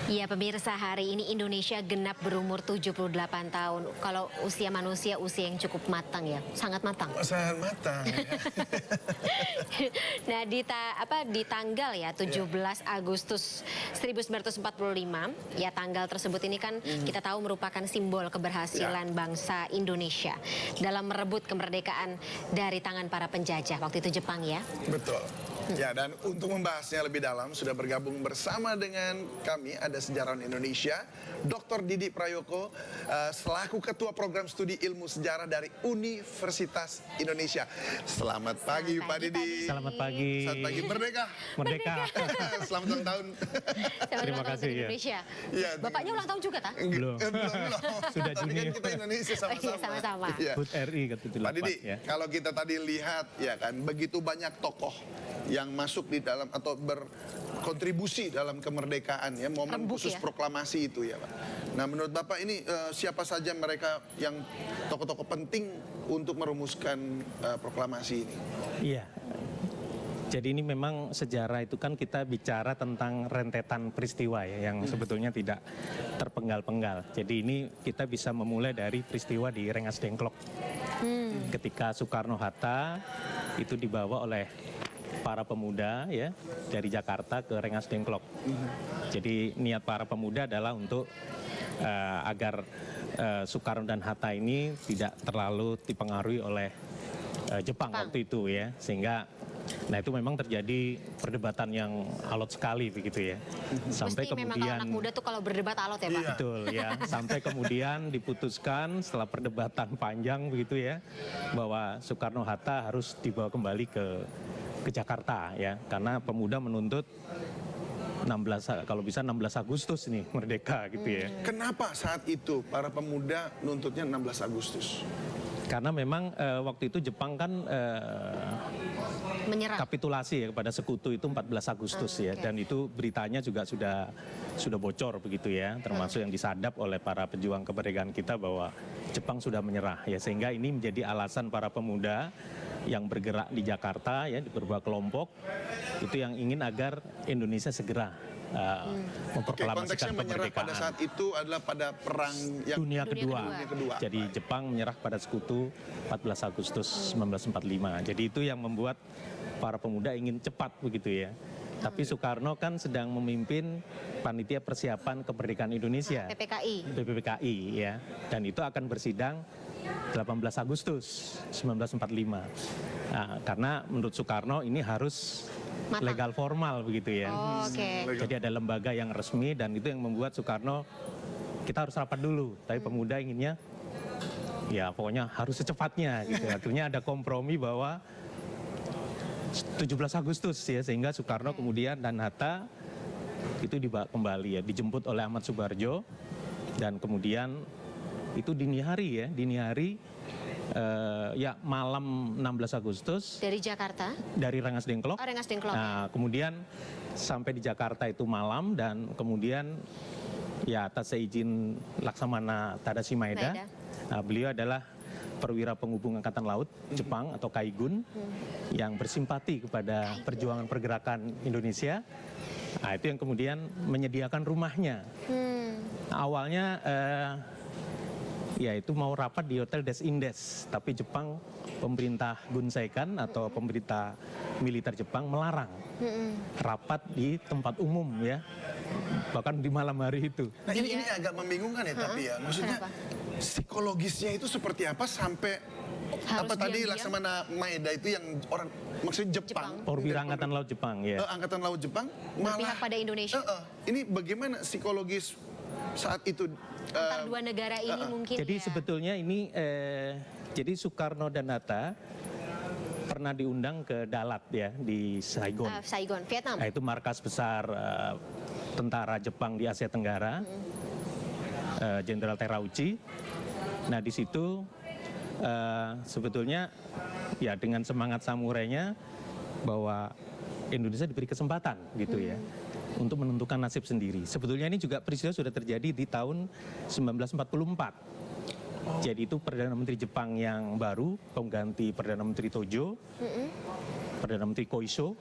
Ya pemirsa, hari ini Indonesia genap berumur 78 tahun. Kalau usia manusia, usia yang cukup matang ya, sangat matang. Sangat matang. Nah di tanggal ya 17 Agustus 1945, ya tanggal tersebut ini kan kita tahu merupakan simbol keberhasilan bangsa Indonesia dalam merebut kemerdekaan dari tangan para penjajah waktu itu Jepang ya. Betul. Ya, dan untuk membahasnya lebih dalam sudah bergabung bersama dengan kami ada sejarawan Indonesia, Dr. Didi Prayoko, selaku Ketua Program Studi Ilmu Sejarah dari Universitas Indonesia. Selamat pagi, Pak Didi. Selamat pagi. Selamat pagi, merdeka. Merdeka. Selamat ulang tahun. Terima kasih ya. Indonesia. Ya, Bapaknya ulang tahun juga, tak? Belum. Belum. Sudah Juni. Kan kita Indonesia sama-sama. Iya, sama-sama. Ya. HUT RI ke-78 Pak Didi, ya. kalau kita tadi lihat ya kan begitu banyak tokoh yang masuk di dalam atau berkontribusi dalam kemerdekaan ya, momen Rembuk khusus ya. proklamasi itu ya Pak. Nah menurut Bapak ini siapa saja mereka yang tokoh-tokoh penting untuk merumuskan proklamasi ini? Iya. Jadi ini memang sejarah itu kan kita bicara tentang rentetan peristiwa ya yang sebetulnya tidak terpenggal-penggal. Jadi ini kita bisa memulai dari peristiwa di Rengas Dengklok. Ketika Soekarno-Hatta itu dibawa oleh para pemuda ya dari Jakarta ke Rengas Dengklok. Jadi niat para pemuda adalah untuk agar Soekarno dan Hatta ini tidak terlalu dipengaruhi oleh Jepang waktu itu ya, sehingga nah itu memang terjadi perdebatan yang alot sekali begitu ya. Sampai Mesti memang kalau kemudian anak muda tuh kalau berdebat alot ya Pak. Iya. betul ya, sampai kemudian diputuskan setelah perdebatan panjang begitu ya, bahwa Soekarno-Hatta harus dibawa kembali ke Jakarta ya, karena pemuda menuntut 16 kalau bisa 16 Agustus nih merdeka gitu ya. Kenapa saat itu para pemuda nuntutnya 16 Agustus? Karena memang waktu itu Jepang kan Menyerah. kapitulasi ya kepada sekutu itu 14 Agustus ya, dan itu beritanya juga sudah bocor begitu ya, termasuk yang disadap oleh para pejuang kemerdekaan kita bahwa Jepang sudah menyerah ya, sehingga ini menjadi alasan para pemuda yang bergerak di Jakarta ya di beberapa kelompok itu yang ingin agar Indonesia segera memproklamasikan konteksnya menyerah pada kemerdekaan. saat itu adalah pada perang yang Dunia Kedua. kedua. Jadi Jepang menyerah pada sekutu 14 Agustus 1945. Jadi itu yang membuat para pemuda ingin cepat begitu ya. Tapi Soekarno kan sedang memimpin panitia persiapan kemerdekaan Indonesia. PPKI ya. Dan itu akan bersidang 18 Agustus 1945. Nah, karena menurut Soekarno ini harus legal formal begitu ya. Jadi ada lembaga yang resmi dan itu yang membuat Soekarno kita harus rapat dulu. Tapi pemuda inginnya ya pokoknya harus secepatnya gitu. Akhirnya ada kompromi bahwa 17 Agustus ya, sehingga Soekarno kemudian dan Hatta itu dibawa kembali ya, dijemput oleh Ahmad Subarjo, dan kemudian itu dini hari ya malam 16 Agustus Dari Jakarta. dari Rengas Dengklok. Oh, Rengas Dengklok. Nah, kemudian sampai di Jakarta itu malam, dan kemudian ya atas seizin Laksamana Tadashi Maeda. Nah, beliau adalah perwira penghubung Angkatan Laut Jepang atau Kaigun yang bersimpati kepada perjuangan pergerakan Indonesia. Nah, itu yang kemudian menyediakan rumahnya. Nah, awalnya ya itu mau rapat di Hotel Des Indes, tapi Jepang, pemerintah Gunseikan atau pemerintah militer Jepang melarang rapat di tempat umum ya, bahkan di malam hari itu. Nah ini agak membingungkan ya, tapi ya maksudnya Kenapa? psikologisnya itu seperti apa sampai Harus apa tadi diam-diam? Laksamana Maeda itu yang orang maksudnya Jepang. Perwira Angkatan Laut Jepang ya. Angkatan Laut Jepang Berpihak pada Indonesia. Ini bagaimana psikologis saat itu? Antar dua negara ini mungkin Jadi ya. sebetulnya ini jadi Soekarno dan Hatta pernah diundang ke Dalat ya di Saigon. Saigon, Vietnam. Nah, itu markas besar tentara Jepang di Asia Tenggara, Jenderal Terauchi. Nah di situ sebetulnya ya dengan semangat samurainya bahwa Indonesia diberi kesempatan gitu ya untuk menentukan nasib sendiri. Sebetulnya ini juga peristiwa sudah terjadi di tahun 1944. Jadi itu Perdana Menteri Jepang yang baru, pengganti Perdana Menteri Tojo, Perdana Menteri Koiso.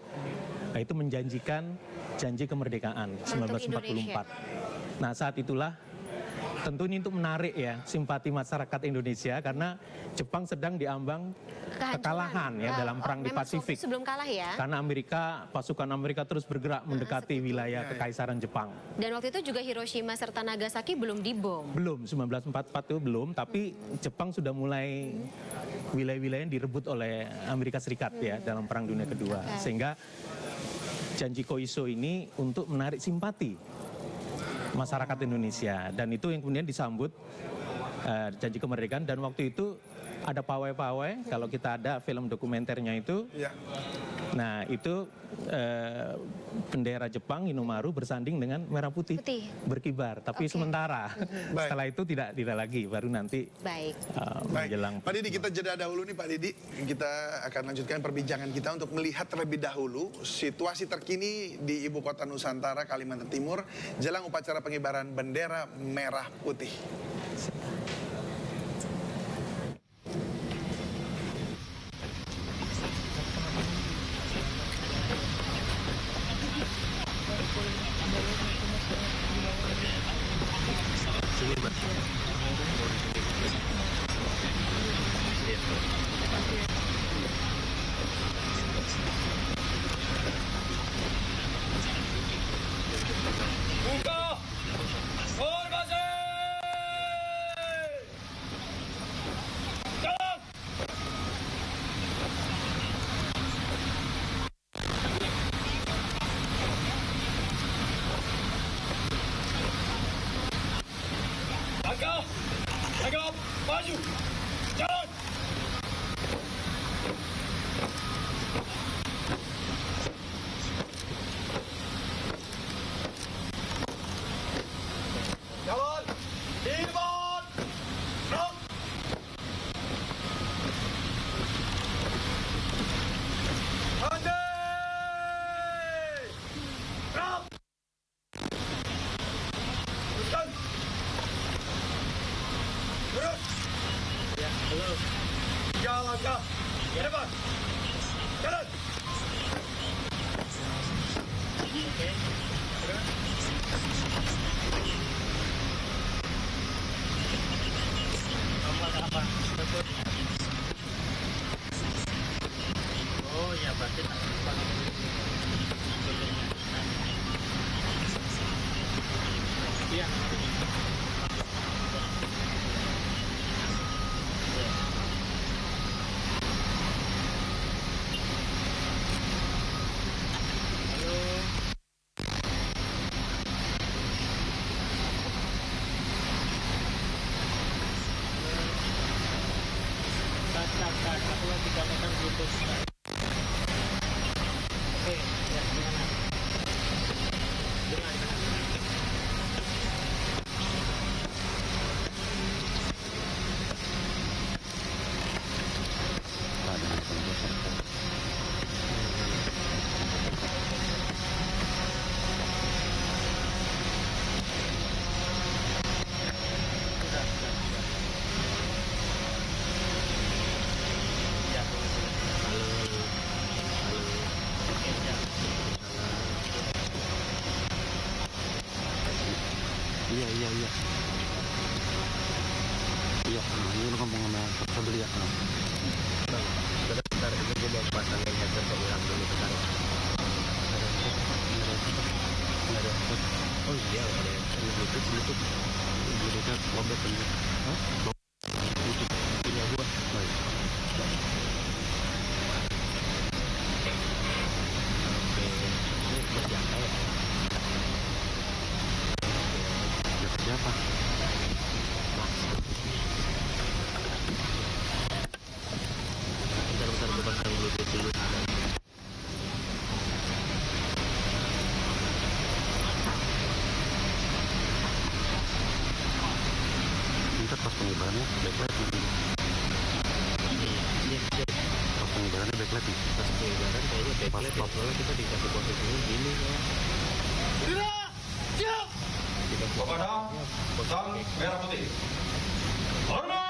Nah itu menjanjikan janji kemerdekaan 1944. Nah, saat itulah tentu ini untuk menarik ya simpati masyarakat Indonesia karena Jepang sedang diambang kekalahan ya dalam perang di Pasifik. Sebelum kalah ya. Karena pasukan Amerika terus bergerak mendekati wilayah kekaisaran Jepang. Dan waktu itu juga Hiroshima serta Nagasaki belum dibom. Belum, 1944 itu belum, tapi Jepang sudah mulai wilayah-wilayah yang direbut oleh Amerika Serikat ya dalam Perang Dunia Kedua. Sehingga janji Koiso ini untuk menarik simpati masyarakat Indonesia, dan itu yang kemudian disambut janji kemerdekaan. Dan waktu itu ada pawai-pawai, kalau kita ada film dokumenternya itu, nah itu bendera Jepang Inomaru bersanding dengan merah putih, berkibar, tapi sementara. Setelah itu tidak lagi, baru nanti menjelang. Pak Didi, kita jeda dahulu nih Pak Didi, kita akan lanjutkan perbincangan kita untuk melihat terlebih dahulu situasi terkini di Ibu Kota Nusantara, Kalimantan Timur, jelang upacara pengibaran bendera merah putih. Tegap, maju, jalan. Jalan, di depan, gerak. Maju, gerak. Teruskan. Lurus. Ya, halo. 3 langkah ke depan. Jalan. Oke. Apa? Oh ya, berarti tak lupa. Iya. Aku lagi gambarkan Bluetooth. Oke, ya gimana? Iya, ini lu ngomong sama beli ya. Bentar, ini gue mau pasangin headset ulang dulu bentar. Ada. Oh iya, ada Bluetooth. Bluetooth lobet kan. Hah? Bluetooth punya gua. Baik. Oke. Ini buat siapa ya? Siapa? Bentar, gue pasang Bluetooth dulu. Bentar, pas pengibarannya backlight nanti. Iya. Pas pengibarannya backlight nih. Pas pengibaran kayaknya backlight ya. Soalnya kita dikasih posisinya gini ya. Siap! Kepada pesan merah putih. Hormat!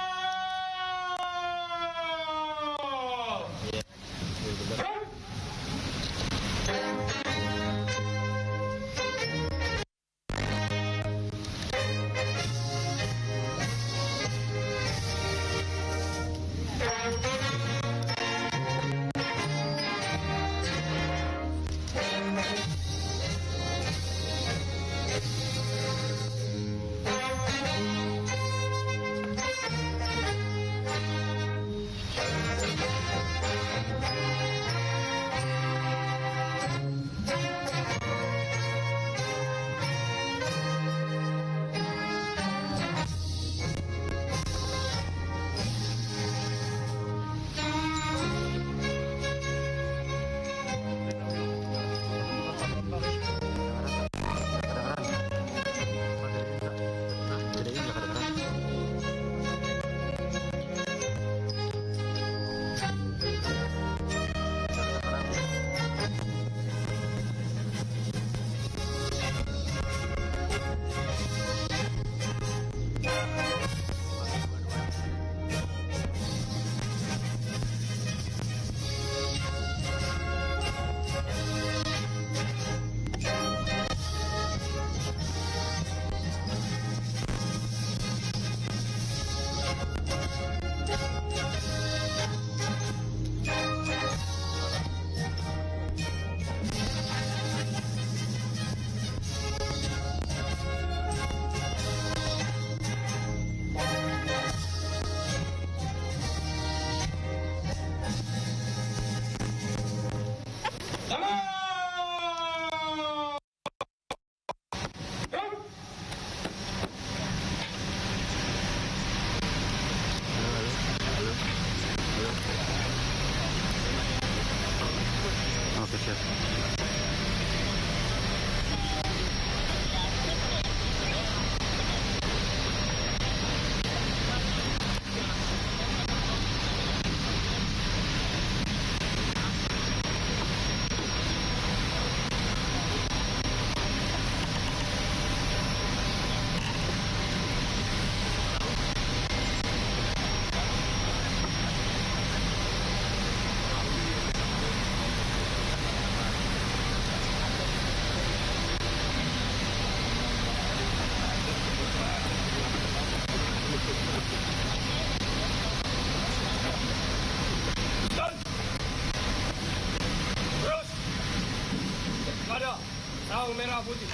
putih.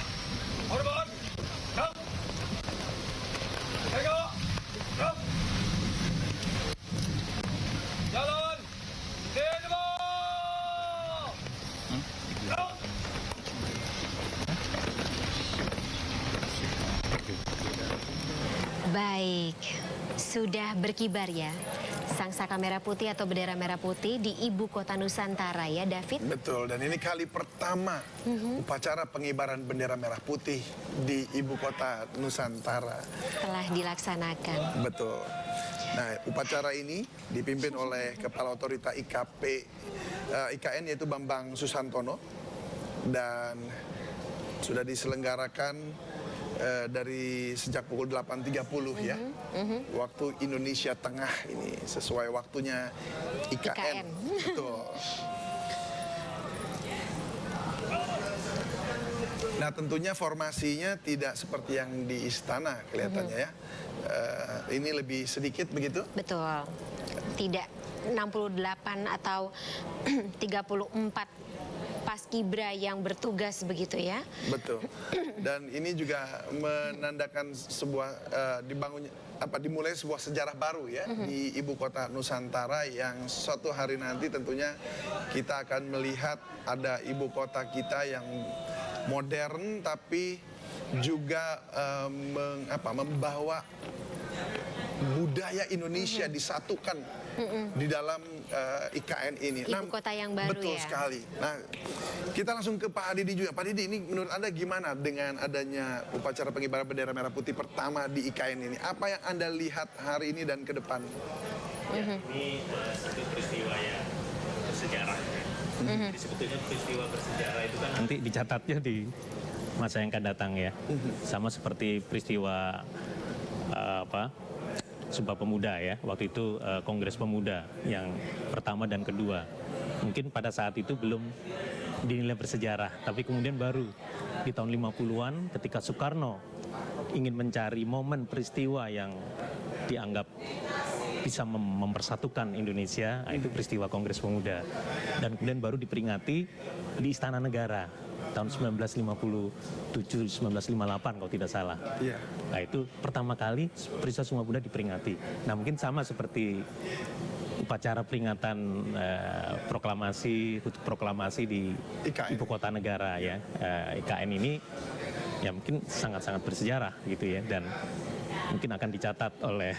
Hormat. Gerak. Tegak. Gerak. Jalan. Lima. Gerak. Baik, sudah berkibar ya sang saka merah putih atau bendera merah putih di ibu kota Nusantara ya, David? Betul, dan ini kali pertama upacara pengibaran bendera merah putih di ibu kota Nusantara. Telah dilaksanakan. Betul. Nah, upacara ini dipimpin oleh Kepala Otorita IKN yaitu Bambang Susantono, dan sudah diselenggarakan dari sejak pukul 8.30 ya, waktu Indonesia Tengah ini, sesuai waktunya IKN. Betul. Nah, tentunya formasinya tidak seperti yang di istana kelihatannya ya. Ini lebih sedikit begitu? Betul. Tidak 68 atau 34 paskibra yang bertugas begitu ya. Betul. Dan ini juga menandakan sebuah dimulai sebuah sejarah baru ya di ibu kota Nusantara, yang suatu hari nanti tentunya kita akan melihat ada ibu kota kita yang modern tapi juga membawa budaya Indonesia disatukan di dalam IKN ini. Ibu kota yang baru betul ya. sekali. Nah, kita langsung ke Pak Didi juga. Pak Didi, ini menurut Anda gimana dengan adanya upacara pengibaran bendera merah putih pertama di IKN ini? Apa yang Anda lihat hari ini dan ke depan? Ini satu peristiwa yang bersejarah. Jadi sebetulnya peristiwa bersejarah itu kan nanti dicatatnya di masa yang akan datang ya. Sama seperti peristiwa Sumpah Pemuda ya. Waktu itu Kongres Pemuda yang pertama dan kedua. Mungkin pada saat itu belum dinilai bersejarah, tapi kemudian baru di tahun 50-an ketika Soekarno ingin mencari momen peristiwa yang dianggap bisa mempersatukan Indonesia, itu peristiwa Kongres Pemuda. Dan kemudian baru diperingati di Istana Negara tahun 1957-1958 kalau tidak salah. Iya. Nah, itu pertama kali peristiwa Sumpah Pemuda diperingati. Nah, mungkin sama seperti upacara peringatan proklamasi di IKN. ibu kota negara ya. IKN ini ya mungkin sangat-sangat bersejarah gitu ya, dan mungkin akan dicatat oleh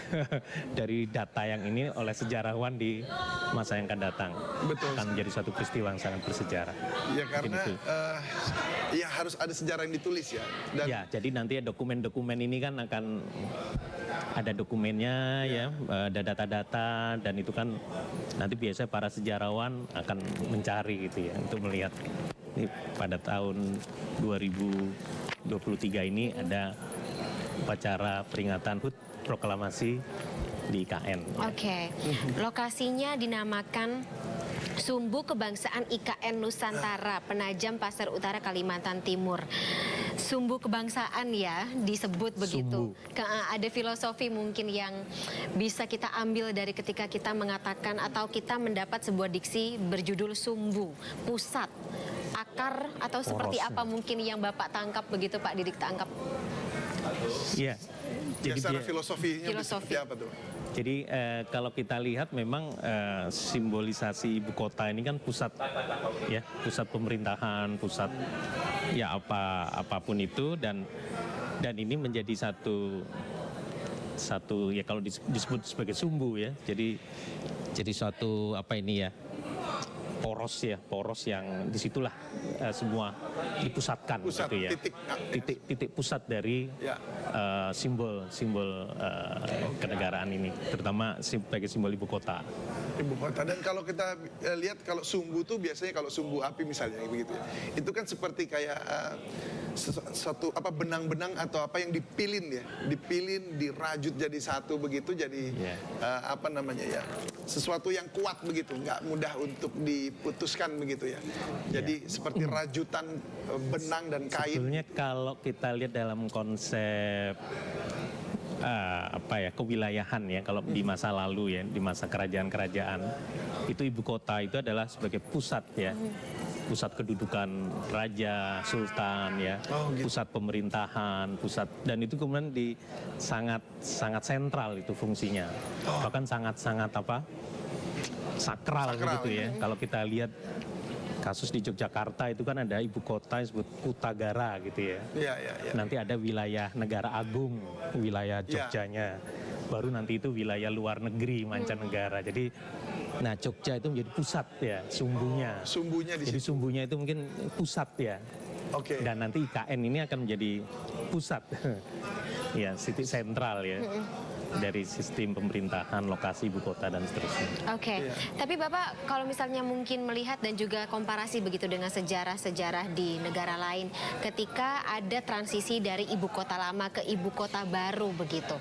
dari data yang ini oleh sejarawan di masa yang akan datang. Betul. Akan menjadi suatu peristiwa yang sangat bersejarah. Ya, Mungkin karena itu. ya harus ada sejarah yang ditulis ya. Dan Ya, jadi nanti dokumen-dokumen ini kan akan ada dokumennya ya, ada data-data, dan itu kan nanti biasanya para sejarawan akan mencari gitu ya untuk melihat ini pada tahun 2023 ini ada upacara peringatan HUT proklamasi di IKN. Oke. Lokasinya dinamakan Sumbu Kebangsaan IKN Nusantara, Penajam, Pasar Utara, Kalimantan Timur. Sumbu kebangsaan ya disebut begitu. Ada filosofi mungkin yang bisa kita ambil dari ketika kita mengatakan atau kita mendapat sebuah diksi berjudul sumbu, pusat, akar, atau seperti Poros, apa mungkin yang Bapak tangkap begitu, Pak Didik tangkap. Iya. ya, secara dia- filosofinya Filosofi. seperti apa tuh? Jadi kalau kita lihat memang simbolisasi ibu kota ini kan pusat ya, pusat pemerintahan, pusat ya apapun itu, dan ini menjadi satu ya kalau disebut sebagai sumbu ya. Jadi suatu apa ini ya, poros yang disitulah semua dipusatkan Pusat, gitu ya. Titik pusat dari Ya. simbol kenegaraan ini, terutama sebagai simbol ibu kota. Ibu kota. Dan kalau kita lihat, kalau sumbu tuh biasanya kalau sumbu api misalnya begitu ya, itu kan seperti kayak satu benang-benang atau apa yang dipilin dirajut jadi satu begitu, jadi sesuatu yang kuat begitu, nggak mudah untuk diputuskan begitu ya. Jadi seperti rajutan benang dan kain. Sebetulnya kalau kita lihat dalam konsep kewilayahan ya, kalau di masa lalu ya, di masa kerajaan-kerajaan itu ibu kota itu adalah sebagai pusat ya, pusat kedudukan raja, sultan ya, Oh, gitu. pusat pemerintahan, dan itu kemudian sangat sentral itu fungsinya. Bahkan sangat sakral Sakral, gitu ya. Kalau kita lihat kasus di Yogyakarta itu kan ada ibu kota yang disebut Kutagara gitu ya. Iya. Nanti ada wilayah negara agung, wilayah Jogjanya. Baru nanti itu wilayah luar negeri, mancanegara. Jadi, nah Jogja itu menjadi pusat ya, sumbunya. Sumbunya di Jadi situ. sumbunya itu mungkin pusat ya. Oke. Dan nanti IKN ini akan menjadi pusat. Ya, titik sentral ya. Dari sistem pemerintahan, lokasi ibu kota dan seterusnya. Oke, tapi Bapak kalau misalnya mungkin melihat dan juga komparasi begitu dengan sejarah-sejarah di negara lain ketika ada transisi dari ibu kota lama ke ibu kota baru begitu.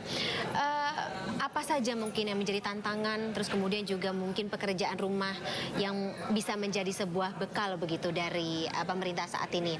Apa saja mungkin yang menjadi tantangan, terus kemudian juga mungkin pekerjaan rumah yang bisa menjadi sebuah bekal begitu dari pemerintah saat ini?